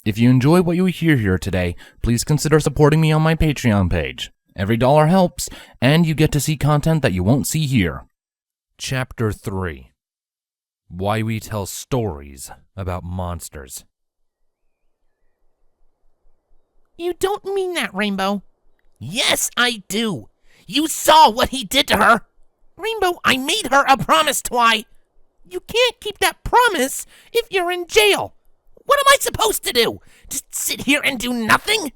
If you enjoy what you hear here today, please consider supporting me on my Patreon page. Every dollar helps, and you get to see content that you won't see here. Chapter 3. Why we tell stories about monsters. You don't mean that, Rainbow. Yes, I do. You saw what he did to her. Rainbow, I made her a promise, Twy. You can't keep that promise if you're in jail. What am I supposed to do? Just sit here and do nothing?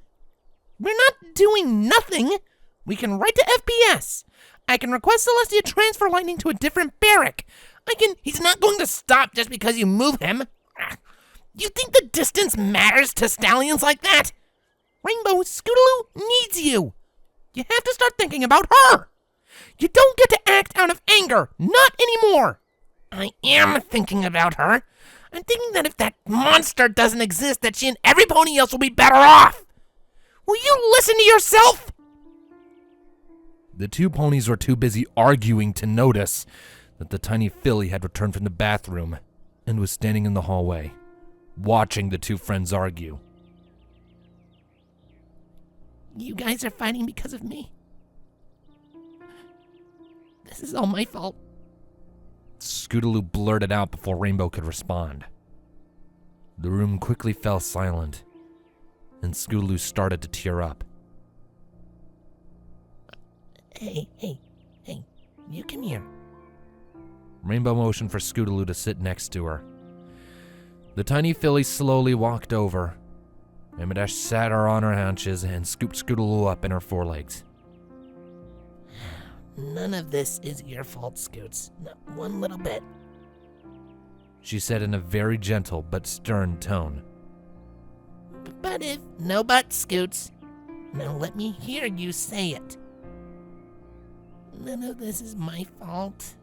We're not doing nothing. We can write to FPS. I can request Celestia transfer Lightning to a different barrack. He's not going to stop just because you move him. You think the distance matters to stallions like that? Rainbow, Scootaloo needs you. You have to start thinking about her. You don't get to act out of anger. Not anymore. I am thinking about her. I'm thinking that if that monster doesn't exist, that she and every pony else will be better off. Will you listen to yourself? The two ponies were too busy arguing to notice that the tiny filly had returned from the bathroom and was standing in the hallway, watching the two friends argue. You guys are fighting because of me. This is all my fault. Scootaloo blurted out before Rainbow could respond. The room quickly fell silent, and Scootaloo started to tear up. Hey, you come here. Rainbow motioned for Scootaloo to sit next to her. The tiny filly slowly walked over. Rainbow sat her on her haunches and scooped Scootaloo up in her forelegs. None of this is your fault, Scoots. Not one little bit. She said in a very gentle but stern tone. But if... No but, Scoots. Now let me hear you say it. None of this is my fault.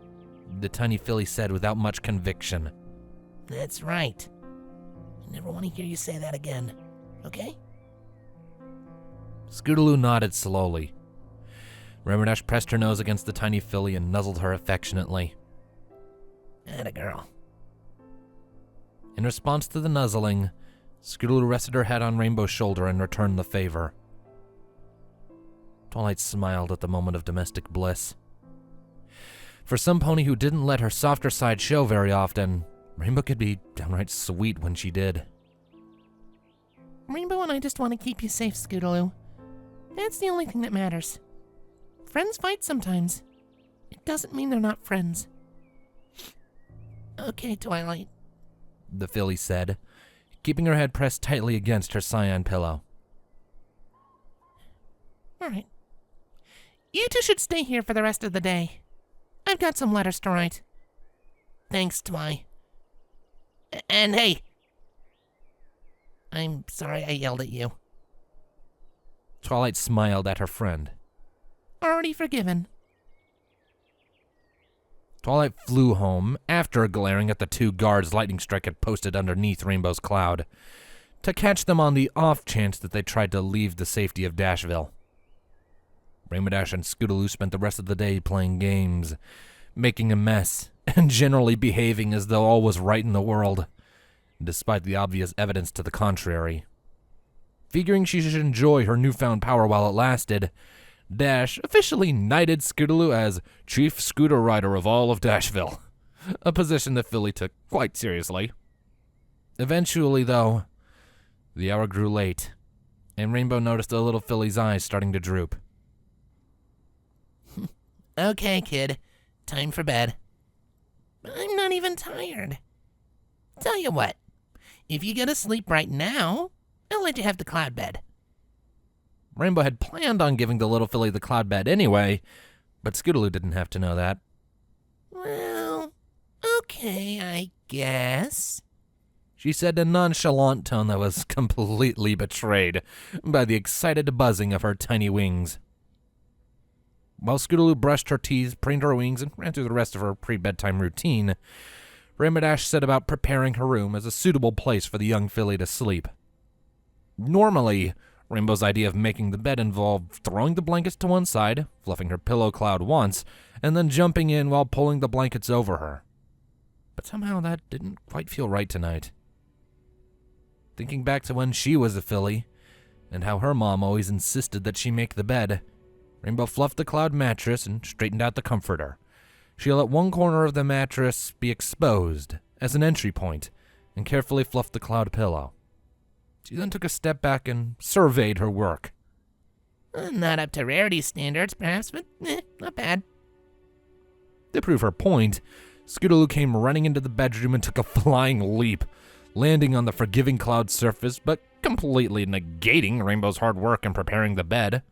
The tiny filly said without much conviction. That's right. I never want to hear you say that again. Okay? Scootaloo nodded slowly. Rainbow pressed her nose against the tiny filly and nuzzled her affectionately. Atta girl. In response to the nuzzling, Scootaloo rested her head on Rainbow's shoulder and returned the favor. Twilight smiled at the moment of domestic bliss. For some pony who didn't let her softer side show very often, Rainbow could be downright sweet when she did. Rainbow and I just want to keep you safe, Scootaloo. That's the only thing that matters. Friends fight sometimes. It doesn't mean they're not friends. Okay, Twilight, the filly said, keeping her head pressed tightly against her cyan pillow. All right. You two should stay here for the rest of the day. I've got some letters to write. Thanks, Twy. And hey, I'm sorry I yelled at you. Twilight smiled at her friend. Already forgiven. Twilight flew home, after glaring at the two guards Lightning Strike had posted underneath Rainbow's cloud, to catch them on the off chance that they tried to leave the safety of Dashville. Rainbow Dash and Scootaloo spent the rest of the day playing games, making a mess, and generally behaving as though all was right in the world, despite the obvious evidence to the contrary. Figuring she should enjoy her newfound power while it lasted, Dash officially knighted Scootaloo as Chief Scooter Rider of all of Dashville, a position that filly took quite seriously. Eventually, though, the hour grew late, and Rainbow noticed the little filly's eyes starting to droop. Okay, kid. Time for bed. I'm not even tired. Tell you what, if you go to sleep right now, I'll let you have the cloud bed. Rainbow had planned on giving the little filly the cloud bed anyway, but Scootaloo didn't have to know that. Well, okay, I guess, she said in a nonchalant tone that was completely betrayed by the excited buzzing of her tiny wings. While Scootaloo brushed her teeth, preened her wings, and ran through the rest of her pre-bedtime routine, Rainbow Dash set about preparing her room as a suitable place for the young filly to sleep. Normally, Rainbow's idea of making the bed involved throwing the blankets to one side, fluffing her pillow cloud once, and then jumping in while pulling the blankets over her. But somehow that didn't quite feel right tonight. thinking back to when she was a filly, and how her mom always insisted that she make the bed. Rainbow fluffed the cloud mattress and straightened out the comforter. She let one corner of the mattress be exposed as an entry point and carefully fluffed the cloud pillow. She then took a step back and surveyed her work. Not up to rarity standards, perhaps, but not bad. To prove her point, Scootaloo came running into the bedroom and took a flying leap, landing on the forgiving cloud surface, but completely negating Rainbow's hard work in preparing the bed.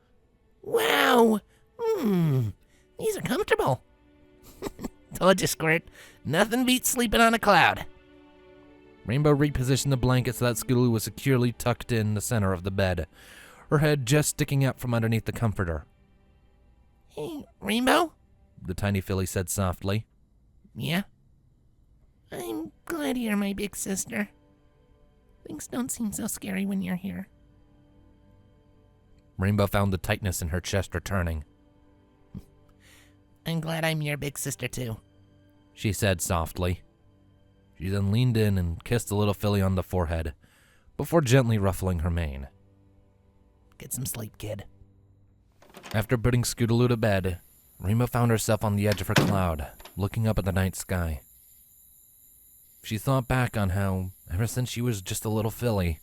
Wow! These are comfortable. Told you, Squirt. Nothing beats sleeping on a cloud. Rainbow repositioned the blanket so that Scootaloo was securely tucked in the center of the bed, her head just sticking out from underneath the comforter. Hey, Rainbow? The tiny filly said softly. Yeah? I'm glad you're my big sister. Things don't seem so scary when you're here. Rainbow found the tightness in her chest returning. I'm glad I'm your big sister, too. She said softly. She then leaned in and kissed the little filly on the forehead, before gently ruffling her mane. Get some sleep, kid. After putting Scootaloo to bed, Rainbow found herself on the edge of her cloud, looking up at the night sky. She thought back on how, ever since she was just a little filly,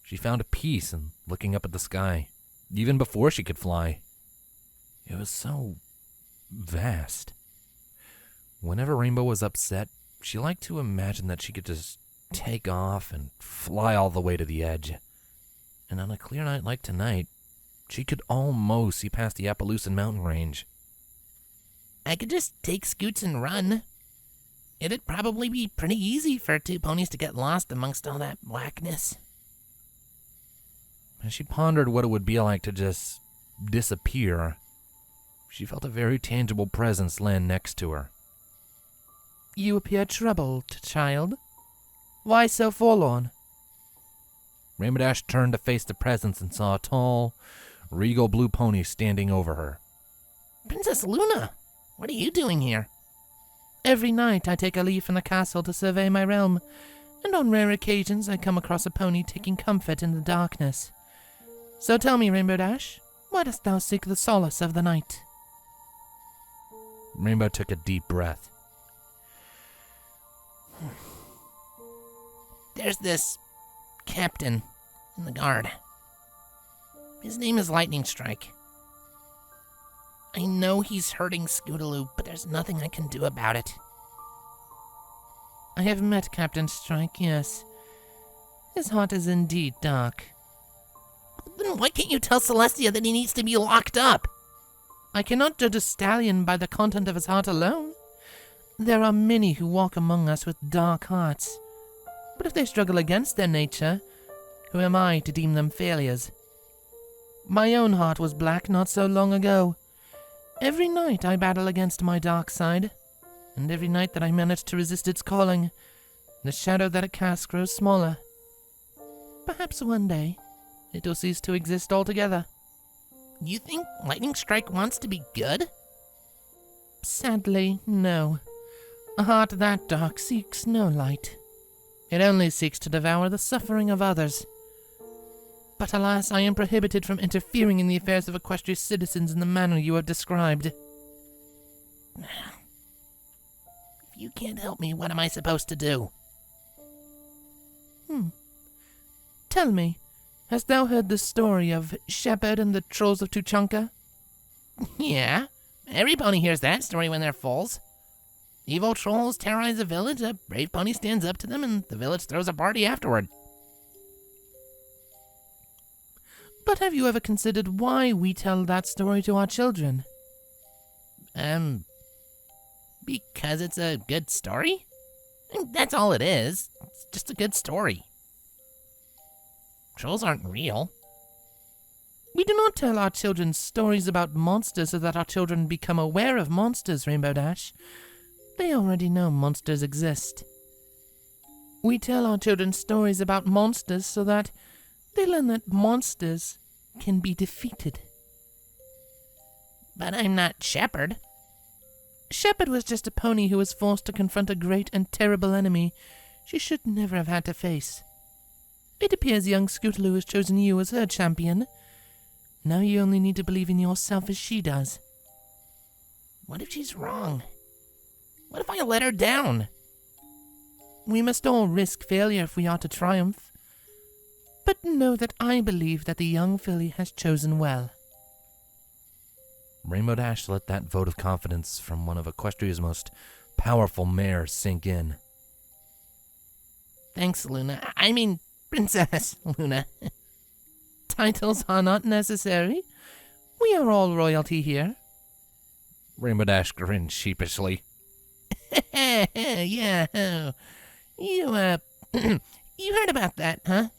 she found a peace in looking up at the sky, even before she could fly. It was so vast. Whenever Rainbow was upset, she liked to imagine that she could just take off and fly all the way to the edge. And on a clear night like tonight, she could almost see past the Appaloosan mountain range. I could just take Scoots and run. It'd probably be pretty easy for two ponies to get lost amongst all that blackness. As she pondered what it would be like to just disappear, she felt a very tangible presence land next to her. You appear troubled, child. Why so forlorn? Rainbow Dash turned to face the presence and saw a tall, regal blue pony standing over her. Princess Luna, what are you doing here? Every night I take a leave from the castle to survey my realm, and on rare occasions I come across a pony taking comfort in the darkness. So tell me, Rainbow Dash, why dost thou seek the solace of the night? Rainbow took a deep breath. There's this captain in the guard. His name is Lightning Strike. I know he's hurting Scootaloo, but there's nothing I can do about it. I have met Captain Strike, yes. His heart is indeed dark. Then why can't you tell Celestia that he needs to be locked up? I cannot judge a stallion by the content of his heart alone. There are many who walk among us with dark hearts. But if they struggle against their nature, who am I to deem them failures? My own heart was black not so long ago. Every night I battle against my dark side, and every night that I manage to resist its calling, the shadow that it casts grows smaller. Perhaps one day it will cease to exist altogether. You think Lightning Strike wants to be good? Sadly, no. A heart that dark seeks no light. It only seeks to devour the suffering of others. But alas, I am prohibited from interfering in the affairs of Equestria's citizens in the manner you have described. If you can't help me, what am I supposed to do? Tell me, hast thou heard the story of Shepherd and the Trolls of Tuchanka? Yeah, every pony hears that story when they're foals. Evil trolls terrorize a village, a brave pony stands up to them, and the village throws a party afterward. But have you ever considered why we tell that story to our children? Because it's a good story? That's all it is. It's just a good story. Trolls aren't real. We do not tell our children stories about monsters so that our children become aware of monsters, Rainbow Dash. They already know monsters exist. We tell our children stories about monsters so that they learn that monsters can be defeated. But I'm not Shepherd. Shepherd was just a pony who was forced to confront a great and terrible enemy she should never have had to face. It appears young Scootaloo has chosen you as her champion. Now you only need to believe in yourself as she does. What if she's wrong? What if I let her down? We must all risk failure if we are to triumph. But know that I believe that the young filly has chosen well. Rainbow Dash let that vote of confidence from one of Equestria's most powerful mares sink in. Thanks, Luna. I mean, Princess Luna. Titles are not necessary. We are all royalty here. Rainbow Dash grinned sheepishly. Yeah. You heard about that, huh?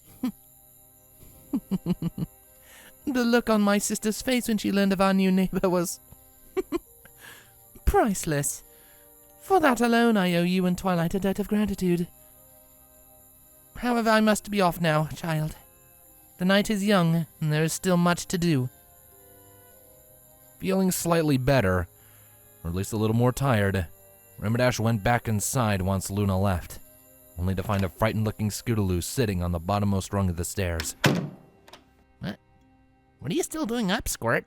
The look on my sister's face when she learned of our new neighbor was priceless. For that alone, I owe you and Twilight a debt of gratitude. However, I must be off now, child. The night is young, and there is still much to do. Feeling slightly better, or at least a little more tired, Rainbow Dash went back inside once Luna left, only to find a frightened-looking Scootaloo sitting on the bottommost rung of the stairs. What are you still doing up, Squirt?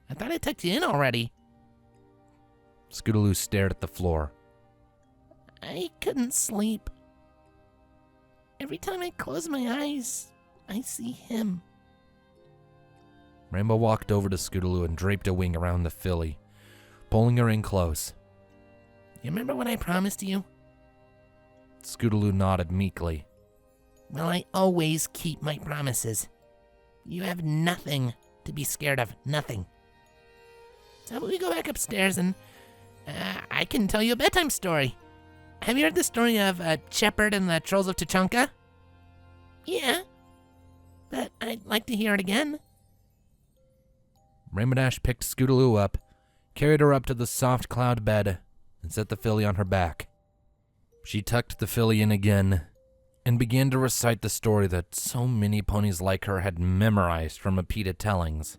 I thought I tucked you in already. Scootaloo stared at the floor. I couldn't sleep. Every time I close my eyes, I see him. Rainbow walked over to Scootaloo and draped a wing around the filly, pulling her in close. You remember what I promised you? Scootaloo nodded meekly. Well, I always keep my promises. You have nothing to be scared of. Nothing. So how about we go back upstairs and I can tell you a bedtime story. Have you heard the story of Shepherd and the Trolls of Tuchanka? Yeah, but I'd like to hear it again. Rainbow Dash picked Scootaloo up, carried her up to the soft cloud bed, and set the filly on her back. She tucked the filly in again and began to recite the story that so many ponies like her had memorized from repeated tellings.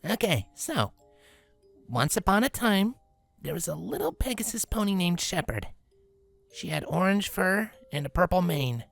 Okay, so, once upon a time, there was a little Pegasus pony named Shepherd. She had orange fur and a purple mane.